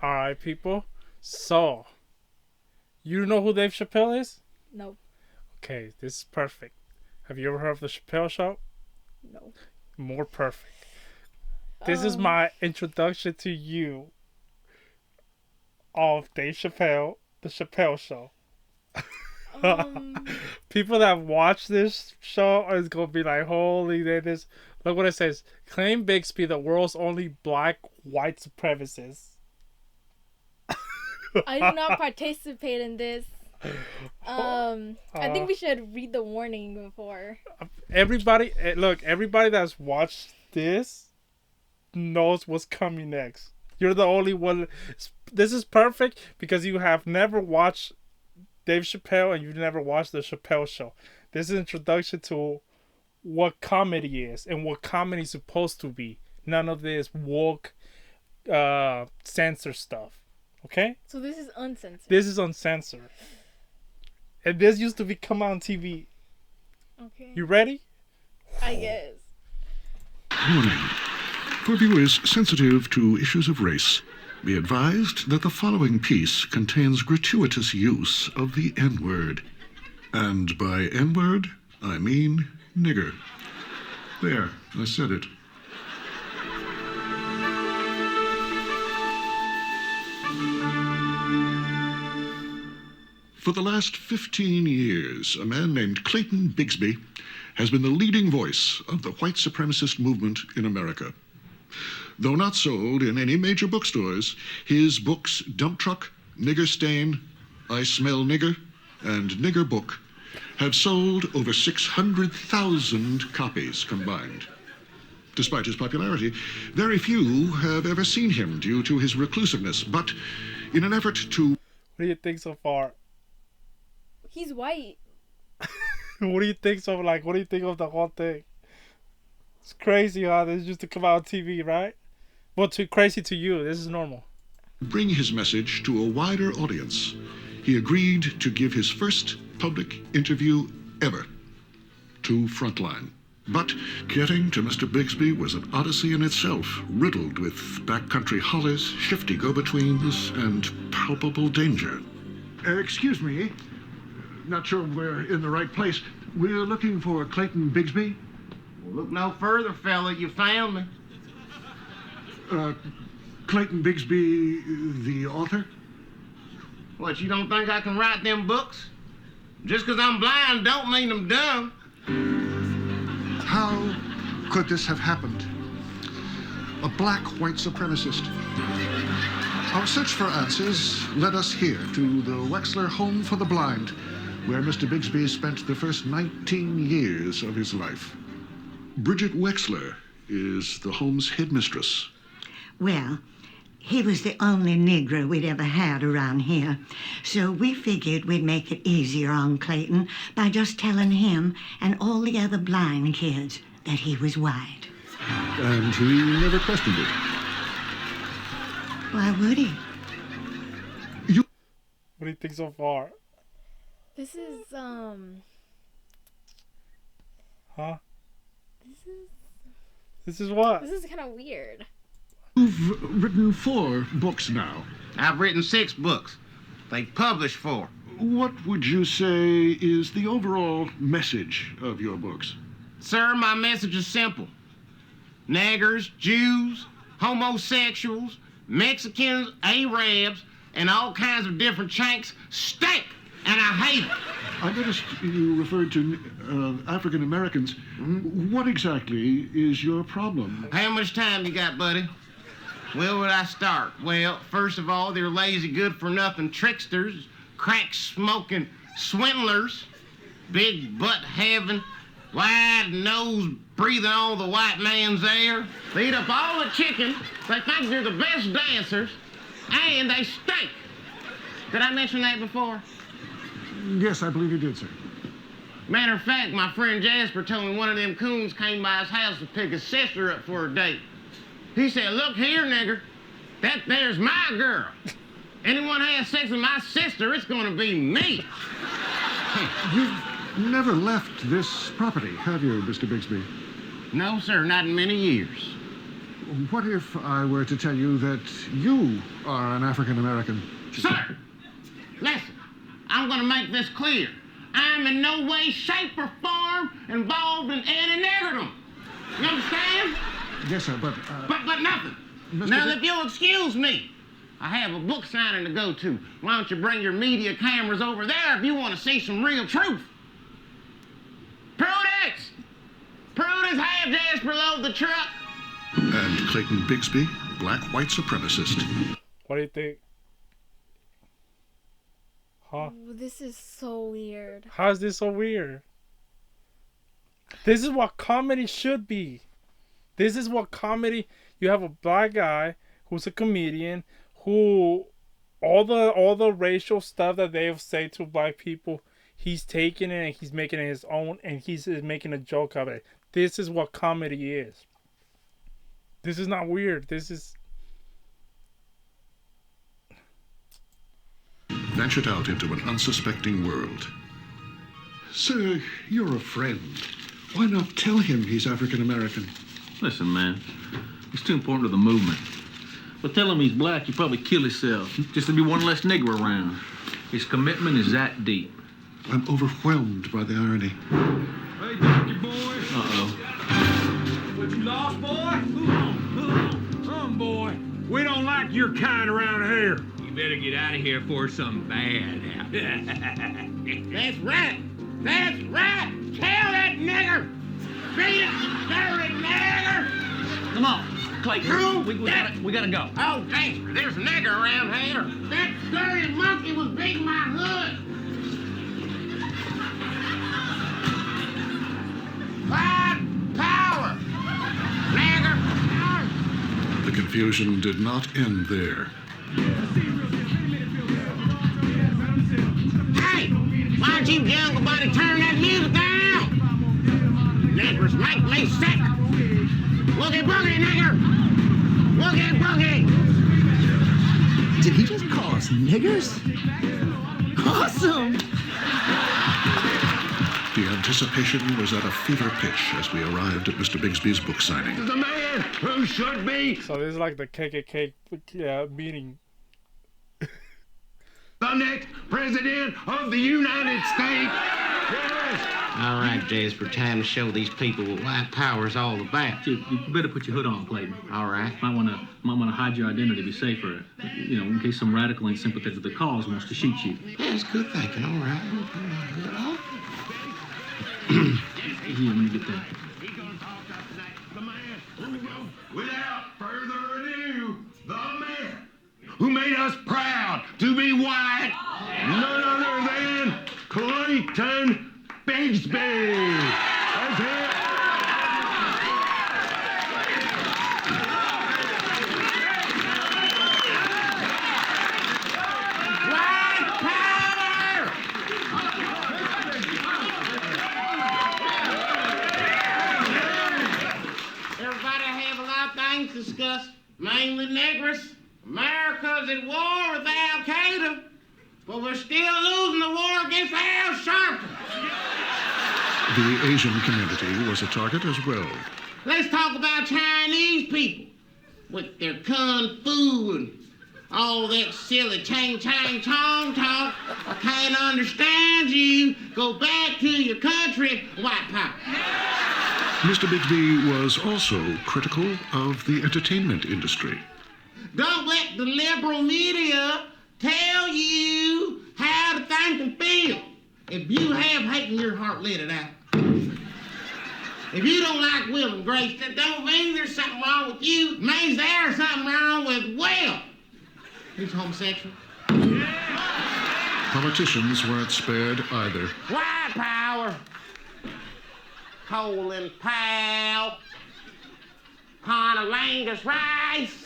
All right, people. So, you know who Dave Chappelle is? No. Okay, this is perfect. Have you ever heard of the Chappelle Show? No. More perfect. This is my introduction to you of Dave Chappelle, the Chappelle Show. People that watch this show is gonna be like, "Holy, this!" Look what it says: Clayton Bigsby, the world's only black white supremacist. I do not participate in this. I think we should read the warning before. Everybody, look, everybody that's watched this knows what's coming next. You're the only one. This is perfect because you have never watched Dave Chappelle and you've never watched the Chappelle Show. This is an introduction to what comedy is and what comedy is supposed to be. None of this woke, censor stuff. Okay? So this is uncensored. This is uncensored. And this used to be come on TV. Okay. You ready? I guess. Warning. For viewers sensitive to issues of race, be advised that the following piece contains gratuitous use of the N-word. And by N-word, I mean nigger. There, I said it. For the last 15 years, a man named Clayton Bigsby has been the leading voice of the white supremacist movement in America. Though not sold in any major bookstores, his books Dump Truck, Nigger Stain, I Smell Nigger, and Nigger Book have sold over 600,000 copies combined. Despite his popularity, very few have ever seen him due to his reclusiveness, but in an effort to... What do you think so far? He's white. What do you think so? Like, what do you think of the whole thing? It's crazy how this used to come out on TV, right? Well, too crazy to you. This is normal. Bring his message to a wider audience. He agreed to give his first public interview ever to Frontline. But getting to Mr. Bigsby was an odyssey in itself, riddled with backcountry hollers, shifty go-betweens, and palpable danger. Excuse me. Not sure we're in the right place. We're looking for Clayton Bigsby. Well, look no further, fella. You found me. Clayton Bigsby, the author? What, you don't think I can write them books? Just 'cause I'm blind don't mean I'm dumb. How could this have happened? A black white supremacist. Our search for answers led us here to the Wexler Home for the Blind, where Mr. Bigsby spent the first 19 years of his life. Bridget Wexler is the home's headmistress. Well, he was the only Negro we'd ever had around here, so we figured we'd make it easier on Clayton by just telling him and all the other blind kids that he was white. And he never questioned it. Why would he? What do you think so far? This is Huh? This is what? This is kind of weird. You've written 4 books now. I've written 6 books. They've published 4. What would you say is the overall message of your books? Sir, my message is simple. Niggers, Jews, homosexuals, Mexicans, Arabs, and all kinds of different chanks stink, and I hate them. I noticed you referred to African Americans. What exactly is your problem? How much time you got, buddy? Where would I start? Well, first of all, they're lazy, good-for-nothing tricksters, crack-smoking swindlers, big butt-having, wide-nose breathing all the white man's air. They eat up all the chicken. They think they're the best dancers, and they stink. Did I mention that before? Yes, I believe you did, sir. Matter of fact, my friend Jasper told me one of them coons came by his house to pick his sister up for a date. He said, "Look here, nigger, that there's my girl. Anyone has sex with my sister, it's gonna be me." You've never left this property, have you, Mr. Bigsby? No, sir, not in many years. what if I were to tell you that you are an African American? Sir, listen, I'm gonna make this clear. I'm in no way, shape, or form involved in any niggerdom. You understand? Yes, sir, but... But nothing. Mr. Now, Dick- if you'll excuse me, I have a book signing to go to. Why don't you bring your media cameras over there if you want to see some real truth? Prudence! Prudence, have Jasper load the truck. And Clayton Bigsby, black white supremacist. What do you think? Huh? Oh, this is so weird. How is this so weird? This is what comedy should be. This is what comedy. You have a black guy who's a comedian who all the racial stuff that they say to black people, he's taking it and he's making it his own and he's making a joke of it. This is what comedy is. This is not weird. This is Ventured out into an unsuspecting world. Sir, you're a friend. Why not tell him he's African American? Listen, man, he's too important to the movement. But tell him he's black, he'd probably kill himself, just to be one less nigger around. His commitment is that deep. I'm overwhelmed by the irony. Hey, donkey boy. Uh-oh. What, you lost, boy? Move on, boy. We don't like your kind around here. You better get out of here before something bad happens. That's right. That's right. Tell that nigger. Beat it, dirty nigger. Come on, Clayton. We gotta go. Oh, Jasper, there's a nigger around here. That dirty monkey was beating my hood. White power. Nigger. The confusion did not end there. Hey, why don't you jungle buddy turn that music down? Niggers make me sick. Woogie boogie, nigger. Woogie boogie. Did he just call us niggers? Awesome! The anticipation was at a fever pitch as we arrived at Mr. Bigsby's book signing. The man who should be so. This is like the KKK meeting. the next president of the United States. Yes. All right, Jasper, time to show these people what white power's all about. You better put your hood on, Clayton. All right. Might wanna hide your identity to be safer. You know, in case some radical ain't sympathetic to the cause wants to shoot you. That's good thinking, all right. Here, let me get that. Without further ado, the man who made us proud to be white, none other than Clayton Bigsby. That's it. White power! Everybody have a lot of things to discuss, mainly niggers. America's at war with Al Qaeda, but we're still losing the war against Al Sharpton. The Asian community was a target as well. Let's talk about Chinese people with their kung fu and all that silly chang chang chong talk. I can't understand you. Go back to your country, white power. Mr. Bigsby was also critical of the entertainment industry. Don't let the liberal media tell you how to think and feel. If you have hate in your heart, let it out. If you don't like Will and Grace, that don't mean there's something wrong with you. It means there's something wrong with Will. He's homosexual. Politicians weren't spared either. White power. Colin Powell. Conolingus rice.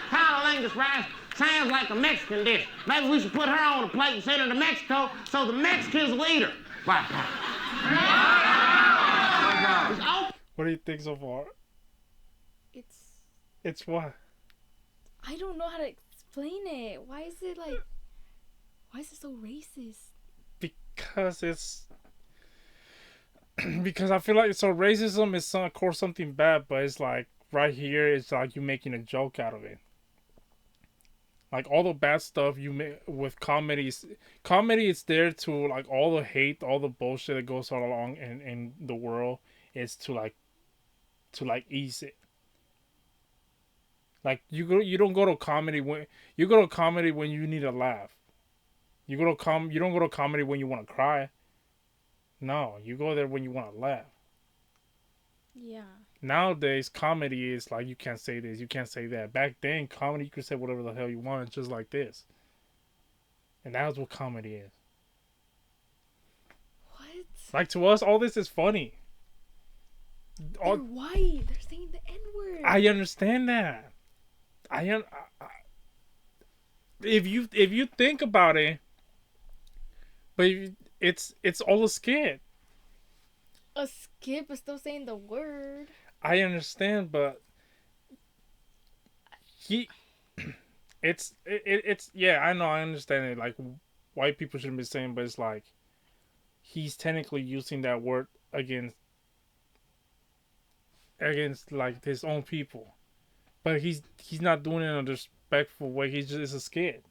Conolingus rice sounds like a Mexican dish. Maybe we should put her on a plate and send her to Mexico so the Mexicans will eat her. White power. What do you think so far? It's what? I don't know how to explain it. Why is it so racist? Because it's because I feel like so racism is of course something bad, but it's like right here is like you making a joke out of it. Like all the bad stuff you make with comedies, comedy is there to like all the hate, all the bullshit that goes all along in the world is to like ease it. Like you don't go to comedy when you go to comedy when you need a laugh. You don't go to comedy when you want to cry. No, you go there when you want to laugh. Yeah. Nowadays, comedy is like you can't say this, you can't say that. Back then, comedy you could say whatever the hell you want, just like this. And that's what comedy is. What? Like to us, all this is funny. They're white. They're saying the N-word. I understand that. If you think about it, but it's all a skit. A skip is still saying the word. I understand, but it's yeah, I know, I understand it. Like white people shouldn't be saying, but it's like he's technically using that word against like his own people, but he's not doing it in a respectful way. He's just, it's a skit.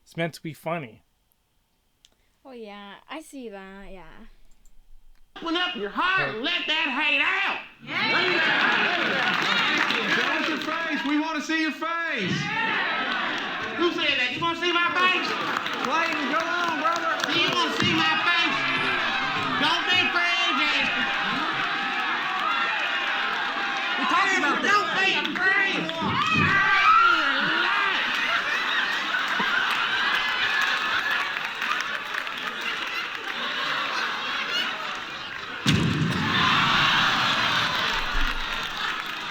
It's meant to be funny. Oh yeah, I see that. Yeah. Open up your heart and let that hate out. Show us your face. We want to see your face. Who said that? You want to see my face? Clayton, go on, brother. You want to see my face? Don't be afraid, Jasper. We talked about that. Don't be afraid.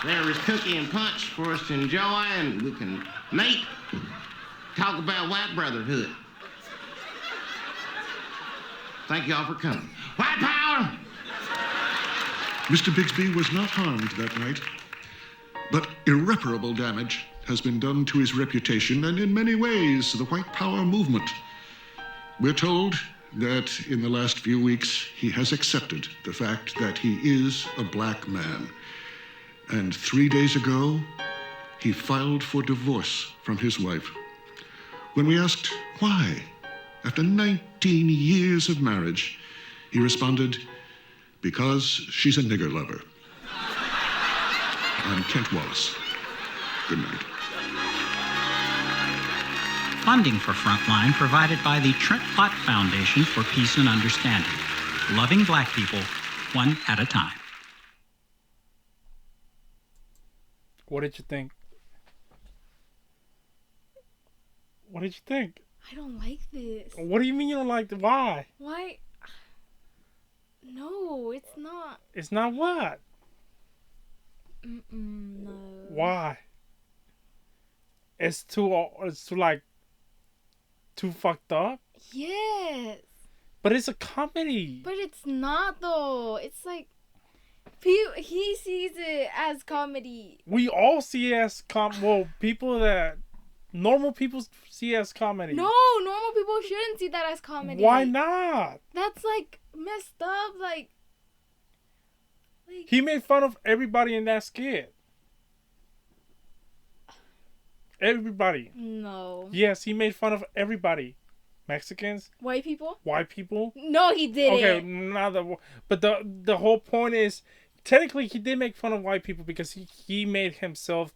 There is cookie and punch for us to enjoy, and we can, Nate, talk about white brotherhood. Thank y'all for coming. White power! Mr. Bigsby was not harmed that night, but irreparable damage has been done to his reputation and in many ways the white power movement. We're told that in the last few weeks he has accepted the fact that he is a black man. And 3 days ago, he filed for divorce from his wife. When we asked why, after 19 years of marriage, he responded, because she's a nigger lover. I'm Kent Wallace. Good night. Funding for Frontline provided by the Trent Lott Foundation for Peace and Understanding. Loving black people, one at a time. What did you think? What did you think? I don't like this. What do you mean you don't like it? Why? Why? No, it's not. It's not what? No. Why? It's too like too fucked up? Yes. But it's a comedy. But it's not though. It's like he sees it as comedy. We all see it as people that normal people see it as comedy. No, normal people shouldn't see that as comedy. Why not? That's like messed up. Like he made fun of everybody in that skit. Everybody. No. Yes, he made fun of everybody. Mexicans. White people. White people. No, he didn't. Okay, but the whole point is, technically, he did make fun of white people because he made himself.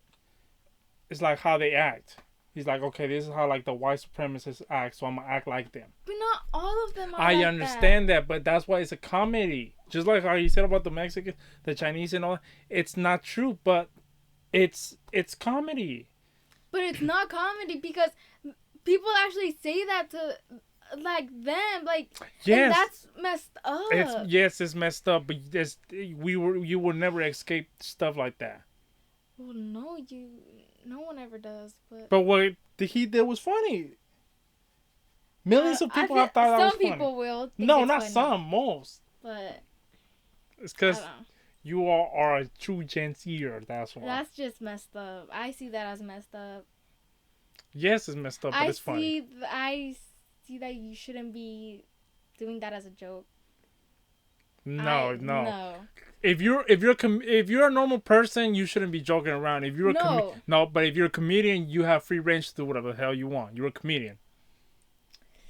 It's like how they act. He's like, okay, this is how like the white supremacists act, so I'm gonna act like them. But not all of them are I like understand that, but that's why it's a comedy. Just like how you said about the Mexicans, the Chinese, and all. It's not true, but it's comedy. But it's not comedy because people actually say that to like them, like yes, and that's messed up. It's messed up, but you will never escape stuff like that. Well, no one ever does. But what he did was funny. Millions of people have thought that was funny. Some people will. No, not funny. some, most. But it's because you all are a true Gen Zer, that's why. That's just messed up. I see that as messed up. Yes, it's messed up, but it's funny. I see that you shouldn't be doing that as a joke. No. No. If you're a normal person, you shouldn't be joking around. If you're but if you're a comedian, you have free range to do whatever the hell you want. You're a comedian.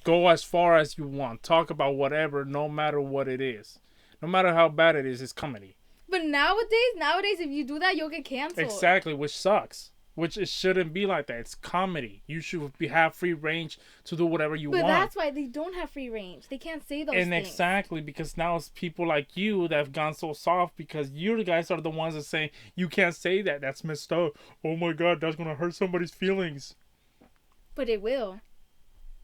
Go as far as you want. Talk about whatever, no matter what it is. No matter how bad it is, it's comedy. But nowadays, if you do that, you'll get canceled. Exactly, which sucks. Which it shouldn't be like that. It's comedy. You should have free range to do whatever you want. But that's why they don't have free range. They can't say those things. Exactly, because now it's people like you that have gone so soft because you guys are the ones that say you can't say that. That's messed up. Oh my God, that's gonna hurt somebody's feelings. But it will.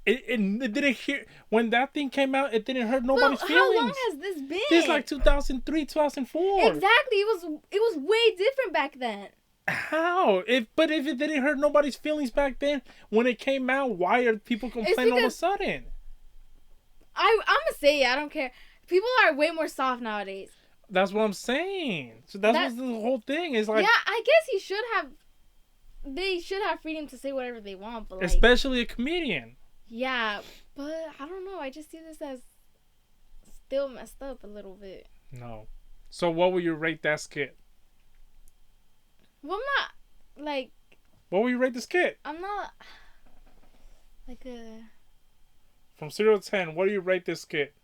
It didn't hear when that thing came out. It didn't hurt nobody's feelings. How long has this been? This is like 2003, 2004. Exactly. It was way different back then. How? But if it didn't hurt nobody's feelings back then, when it came out, why are people complaining all of a sudden? I'm gonna say it. I don't care. People are way more soft nowadays. That's what I'm saying. So that's what the whole thing is like. Yeah, I guess they should have freedom to say whatever they want, but like, especially a comedian. Yeah, but I don't know. I just see this as still messed up a little bit. No. So what would you rate that skit? Well, I'm not like. What would you rate the skit? I'm not like a. From 0 to 10, what do you rate this skit?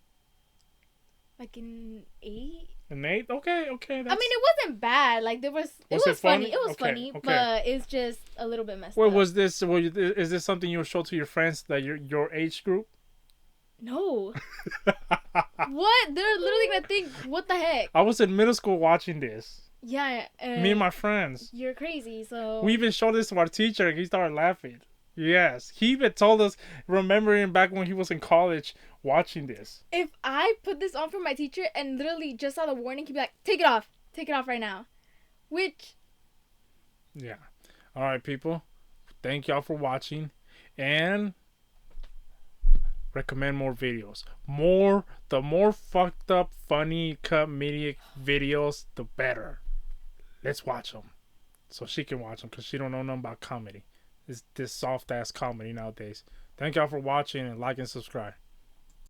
Like an 8. An 8? Okay. That's... I mean, it wasn't bad. Like it was funny. It was funny, but it's just a little bit messed up. Was this? Is this something you'll show to your friends that your age group? No. What? They're literally gonna think, what the heck? I was in middle school watching this. Yeah. Me and my friends. You're crazy, so. We even showed this to our teacher and he started laughing. Yes. He even told us, remembering back when he was in college, watching this. If I put this on for my teacher and literally just saw the warning, he'd be like, take it off right now. Which. Yeah. All right, people. Thank y'all for watching. And recommend more videos. The more fucked up, funny, comedic videos, the better. Let's watch them. So she can watch them because she don't know nothing about comedy. This soft-ass comedy nowadays. Thank y'all for watching and like and subscribe.